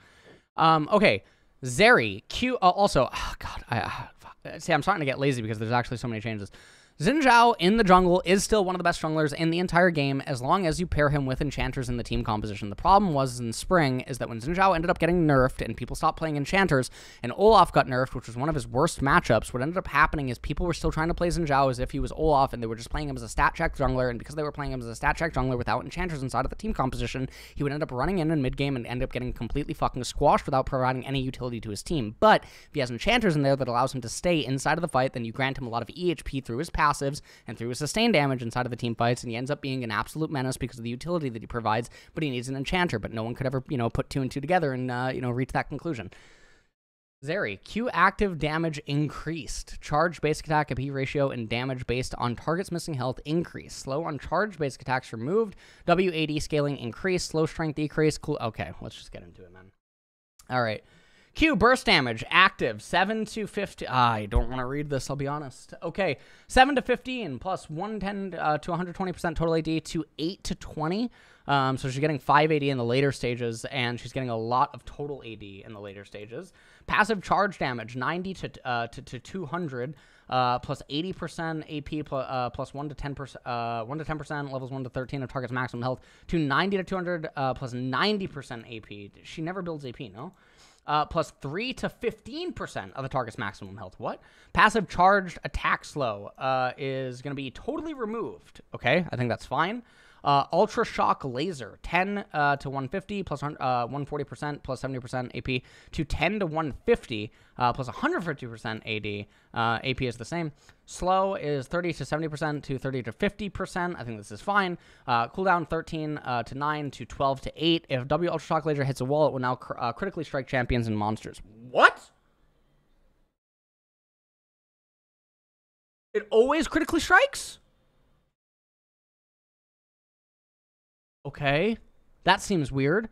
Okay. Zeri, Q, also, oh god, see, I'm starting to get lazy because there's actually so many changes. Xin Zhao in the jungle is still one of the best junglers in the entire game as long as you pair him with enchanters in the team composition. The problem was in spring is that when Xin Zhao ended up getting nerfed and people stopped playing enchanters and Olaf got nerfed, which was one of his worst matchups, what ended up happening is people were still trying to play Xin Zhao as if he was Olaf and they were just playing him as a stat check jungler, and because they were playing him as a stat check jungler without enchanters inside of the team composition, he would end up running in mid game and end up getting completely fucking squashed without providing any utility to his team. But if he has enchanters in there that allows him to stay inside of the fight, then you grant him a lot of EHP through his passives and through his sustained damage inside of the team fights, and he ends up being an absolute menace because of the utility that he provides, but he needs an enchanter, but no one could ever, you know, put 2 and 2 together and, you know, reach that conclusion. Zeri, Q active damage increased. Charged basic attack, AP ratio, and damage based on target's missing health increased. Slow on charged basic attacks removed. WAD scaling increased. Slow strength decreased. Cool. Okay, let's just get into it, man. All right. Q, burst damage, active, 7 to 50. I don't want to read this, I'll be honest. Okay, 7 to 15, plus 110 to 120% total AD to 8 to 20. So she's getting 5 AD in the later stages, and she's getting a lot of total AD in the later stages. Passive charge damage, 90 to 200, plus 80% AP, plus 1 to 10%, levels 1 to 13 of target's maximum health, to 90 to 200, plus 90% AP. She never builds AP, no? Plus 3 to 15% of the target's maximum health. What? Passive charged attack slow is going to be totally removed. Okay, I think that's fine. Ultra Shock Laser, 10 to 150, plus 140%, plus 70% AP, to 10 to 150, plus 150% AD. AP is the same. Slow is 30 to 70% to 30 to 50%. I think this is fine. Cooldown 13 to 9 to 12 to 8. If W Ultra Shock Laser hits a wall, it will now critically strike champions and monsters. What? It always critically strikes? Okay. That seems weird.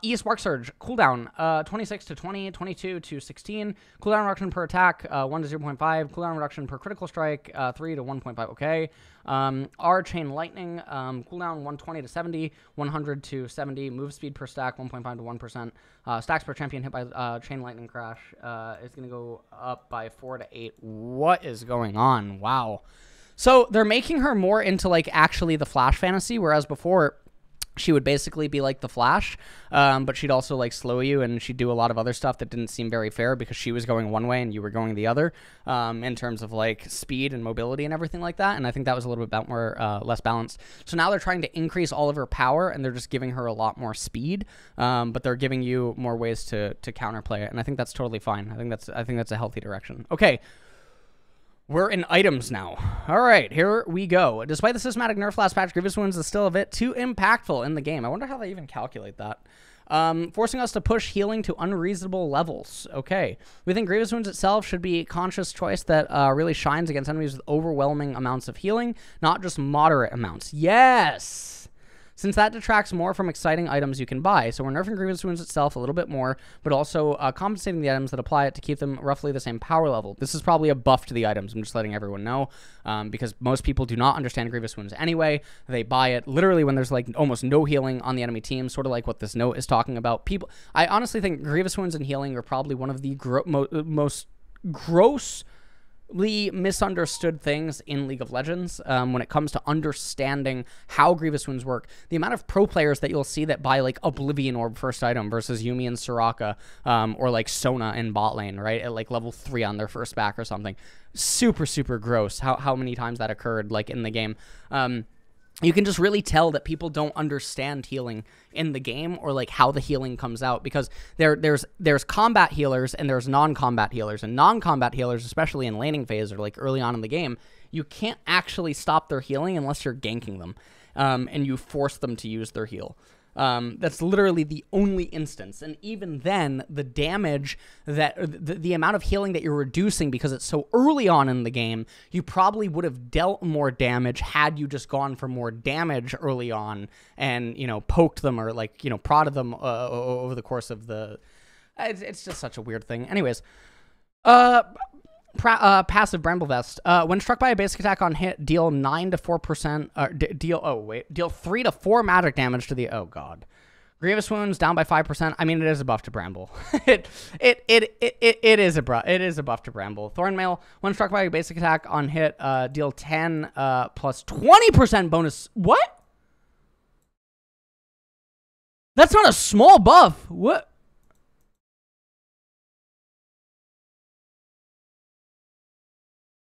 E Spark Surge, cooldown, 26 to 20, 22 to 16. Cooldown reduction per attack, 1 to 0.5. Cooldown reduction per critical strike, 3 to 1.5. Okay. R Chain Lightning, cooldown 120 to 70, 100 to 70. Move speed per stack, 1.5 to 1%. Stacks per champion hit by Chain Lightning Crash is going to go up by 4 to 8. What is going on? Wow. So they're making her more into, like, actually the Flash fantasy, whereas before she would basically be like the Flash, but she'd also, like, slow you, and she'd do a lot of other stuff that didn't seem very fair because she was going one way and you were going the other, in terms of, like, speed and mobility and everything like that, and I think that was a little bit more less balanced. So now they're trying to increase all of her power, and they're just giving her a lot more speed, but they're giving you more ways to counterplay it, and I think that's totally fine. I think that's a healthy direction. Okay. We're in items now. All right, here we go. Despite the systematic nerf last patch, Grievous Wounds is still a bit too impactful in the game. I wonder how they even calculate that. Forcing us to push healing to unreasonable levels. Okay. We think Grievous Wounds itself should be a conscious choice that really shines against enemies with overwhelming amounts of healing, not just moderate amounts. Yes! Since that detracts more from exciting items you can buy. So we're nerfing Grievous Wounds itself a little bit more, but also compensating the items that apply it to keep them roughly the same power level. This is probably a buff to the items. I'm just letting everyone know, because most people do not understand Grievous Wounds anyway. They buy it literally when there's, like, almost no healing on the enemy team, sort of like what this note is talking about. I honestly think Grievous Wounds and healing are probably one of the most grossly misunderstood things in League of Legends when it comes to understanding how Grievous Wounds work. The amount of pro players that you'll see that buy, like, Oblivion Orb first item versus Yuumi and Soraka, or, like, Sona in bot lane, right, at, like, level 3 on their first back or something. Super, super gross how many times that occurred, like, in the game. You can just really tell that people don't understand healing in the game, or, like, how the healing comes out, because there's combat healers and there's non-combat healers, and non-combat healers, especially in laning phase or, like, early on in the game, you can't actually stop their healing unless you're ganking them, and you force them to use their heal. That's literally the only instance, and even then, the damage that the amount of healing that you're reducing because it's so early on in the game, you probably would have dealt more damage had you just gone for more damage early on and, you know, poked them or, like, you know, prodded them over the course of the. It's just such a weird thing. Anyways, passive Bramble Vest. When struck by a basic attack on hit, deal 9 to 4%. Deal 3 to 4 magic damage to the. Oh god. Grievous Wounds down by 5%. I mean, it is a buff to Bramble. it is a buff to Bramble. Thornmail. When struck by a basic attack on hit, deal 10 plus 20% bonus. What? That's not a small buff. What?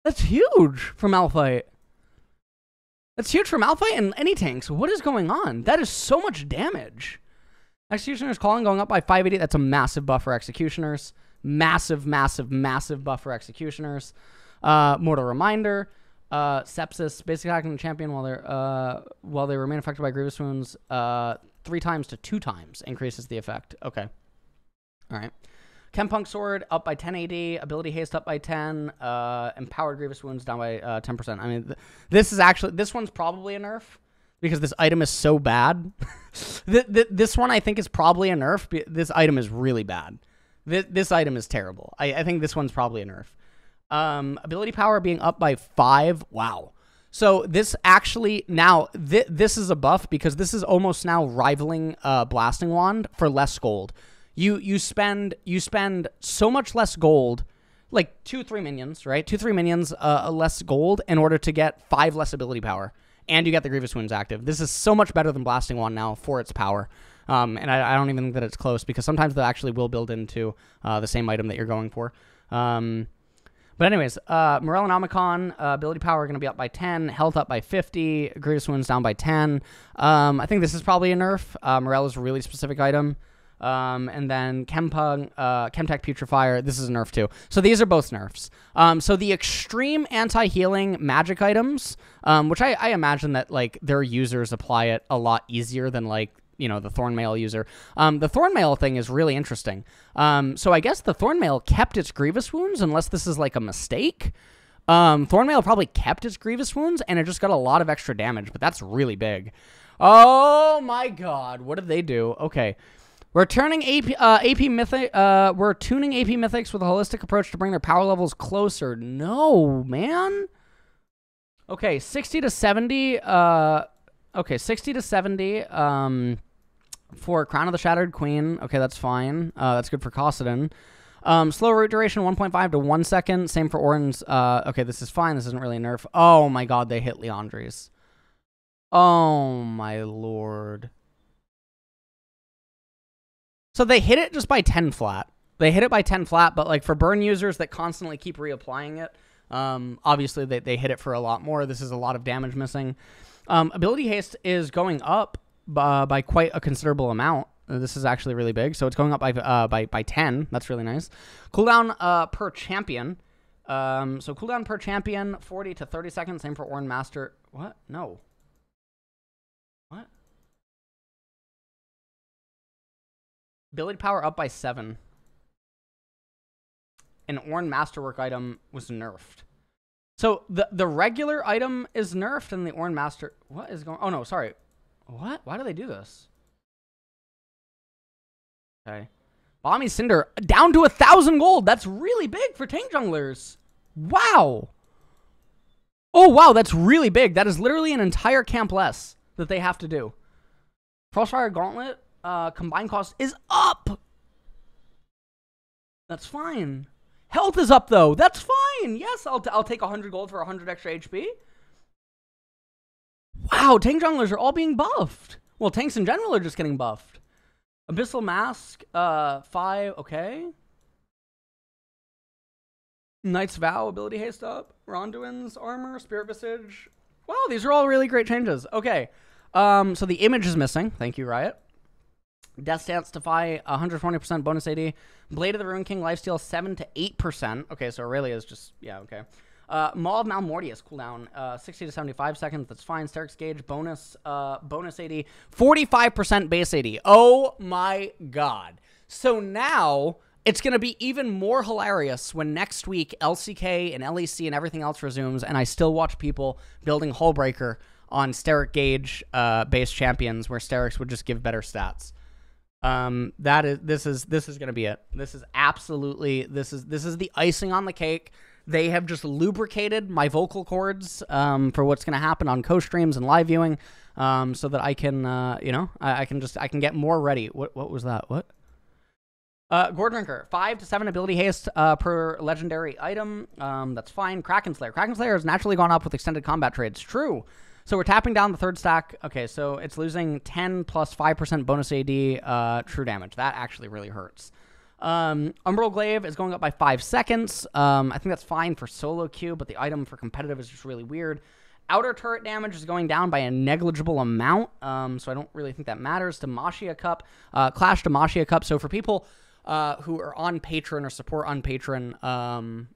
That's huge for Malphite. That's huge for Malphite and any tanks. What is going on? That is so much damage. Executioner's Calling going up by 580. That's a massive buff for Executioners. Massive, massive, massive buff for Executioners. Mortal Reminder. Sepsis. Basic attacking the champion while they remain affected by Grievous Wounds 3 times to 2 times increases the effect. Okay. All right. Chempunk Sword up by 10 AD, Ability Haste up by 10, Empowered Grievous Wounds down by 10%. I mean, this one's probably a nerf because this item is so bad. This one I think is probably a nerf. This item is really bad. This item is terrible. I think this one's probably a nerf. Ability Power being up by 5. Wow. So this actually now this is a buff because this is almost now rivaling Blasting Wand for less gold. You spend so much less gold, like 2-3 minions, right? 2-3 minions less gold in order to get 5 less ability power, and you get the Grievous Wounds active. This is so much better than Blasting Wand now for its power, and I don't even think that it's close because sometimes they actually will build into the same item that you're going for. But anyways, Morellonomicon, ability power going to be up by 10, health up by 50, Grievous Wounds down by 10. I think this is probably a nerf. Morel is a really specific item. And then Chemtech Putrefier, this is a nerf too. So these are both nerfs. So the extreme anti-healing magic items, which I imagine that, like, their users apply it a lot easier than, like, you know, the Thornmail user. The Thornmail thing is really interesting. So I guess the Thornmail kept its Grievous Wounds unless this is, like, a mistake. Thornmail probably kept its Grievous Wounds, and it just got a lot of extra damage, but that's really big. Oh my god, what did they do? Okay. We're turning AP Mythic. We're tuning AP Mythics with a holistic approach to bring their power levels closer. No, man. Okay, 60 to 70. Okay, 60 to 70. For Crown of the Shattered Queen. Okay, that's fine. That's good for Cossadin. Slow root duration 1.5 to 1 second. Same for Orin's. Okay, this is fine. This isn't really a nerf. Oh my god, they hit Leandri's. Oh my lord. So they hit it just by 10 flat. They hit it by 10 flat, but like for burn users that constantly keep reapplying it, obviously they hit it for a lot more. This is a lot of damage missing. Ability haste is going up by quite a considerable amount. This is actually really big. So it's going up by 10. That's really nice. Cooldown per champion. So cooldown per champion, 40 to 30 seconds. Same for Orin Master. What? No. What? Ability power up by 7. An Orin Masterwork item was nerfed. So the regular item is nerfed and the Orin Master... What is going... Oh, no, sorry. What? Why do they do this? Okay. Balmy Cinder down to 1,000 gold. That's really big for tank junglers. Wow. Oh, wow, that's really big. That is literally an entire camp less that they have to do. Frostfire Gauntlet combined cost is up. That's fine. Health is up, though. That's fine. Yes, I'll take 100 gold for 100 extra HP. Wow, tank junglers are all being buffed. Well, tanks in general are just getting buffed. Abyssal Mask, 5, okay. Knight's Vow, ability haste up. Ronduin's armor, Spirit Visage. Wow, these are all really great changes. Okay, so the image is missing. Thank you, Riot. Death Stance Defy, 120% bonus AD. Blade of the Rune King, lifesteal, 7 to 8%. Okay, so Aurelia is just, yeah, okay. Maw of Malmortius, cooldown, 60 to 75 seconds. That's fine. Stark's Gauge, bonus AD, 45% base AD. Oh my god. So now it's going to be even more hilarious when next week LCK and LEC and everything else resumes, and I still watch people building Hullbreaker on Steric Gauge base champions where Sterics would just give better stats. This is going to be it. This is absolutely, this is the icing on the cake. They have just lubricated my vocal cords for what's going to happen on co-streams and live viewing, so that I can, you know, I can get more ready. What was that? What? Gore Drinker, 5 to 7 ability haste per legendary item. That's fine. Kraken Slayer. Kraken Slayer has naturally gone up with extended combat trades. True. So we're tapping down the third stack. Okay, so it's losing 10 plus 5% bonus AD true damage. That actually really hurts. Umbral Glaive is going up by 5 seconds. I think that's fine for solo queue, but the item for competitive is just really weird. Outer turret damage is going down by a negligible amount, so I don't really think that matters. Demacia Cup, Clash Demacia Cup. So for people who are on Patreon or support on Patreon,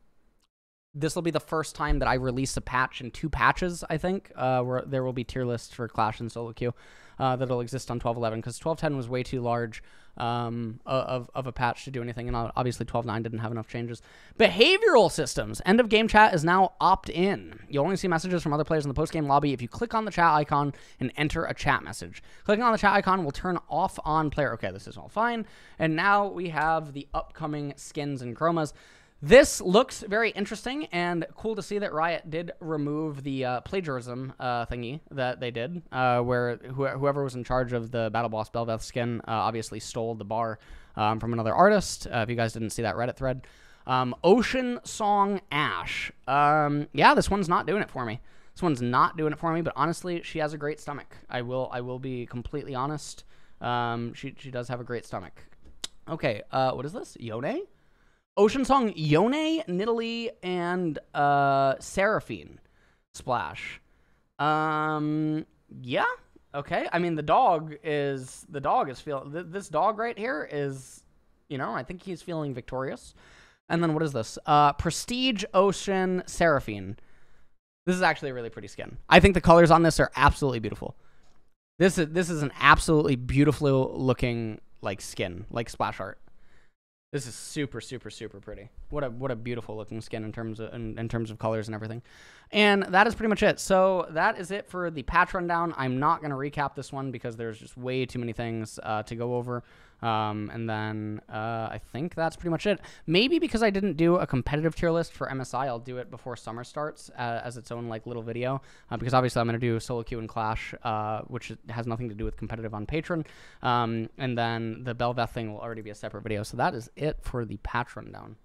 this will be the first time that I release a patch in 2 patches, I think, where there will be tier lists for Clash and solo queue that'll exist on 12.11, because 12.10 was way too large of a patch to do anything, and obviously 12.9 didn't have enough changes. Behavioral systems. End of game chat is now opt-in. You'll only see messages from other players in the post-game lobby if you click on the chat icon and enter a chat message. Clicking on the chat icon will turn off on player. Okay, this is all fine. And now we have the upcoming skins and chromas. This looks very interesting and cool to see that Riot did remove the plagiarism thingy that they did, where whoever was in charge of the Battle Boss Bel'Veth skin obviously stole the bar from another artist. If you guys didn't see that Reddit thread. Ocean Song Ash. Yeah, this one's not doing it for me. This one's not doing it for me, but honestly, she has a great stomach. I will be completely honest. She does have a great stomach. Okay, what is this? Yone? Ocean Song, Yone, Nidalee, and Seraphine Splash. Yeah, okay. I mean, the dog is feeling, this dog right here is, you know, I think he's feeling victorious. And then what is this? Prestige Ocean Seraphine. This is actually a really pretty skin. I think the colors on this are absolutely beautiful. This is an absolutely beautiful looking like skin, like splash art. This is super, super, super pretty. What a beautiful looking skin in terms of colors and everything. And that is pretty much it. So that is it for the patch rundown. I'm not going to recap this one because there's just way too many things to go over. And then I think that's pretty much it. Maybe because I didn't do a competitive tier list for MSI, I'll do it before summer starts as its own like little video. Because obviously I'm going to do solo queue and clash, which has nothing to do with competitive on Patreon. And then the Bel'Veth thing will already be a separate video. So that is it for the patch rundown.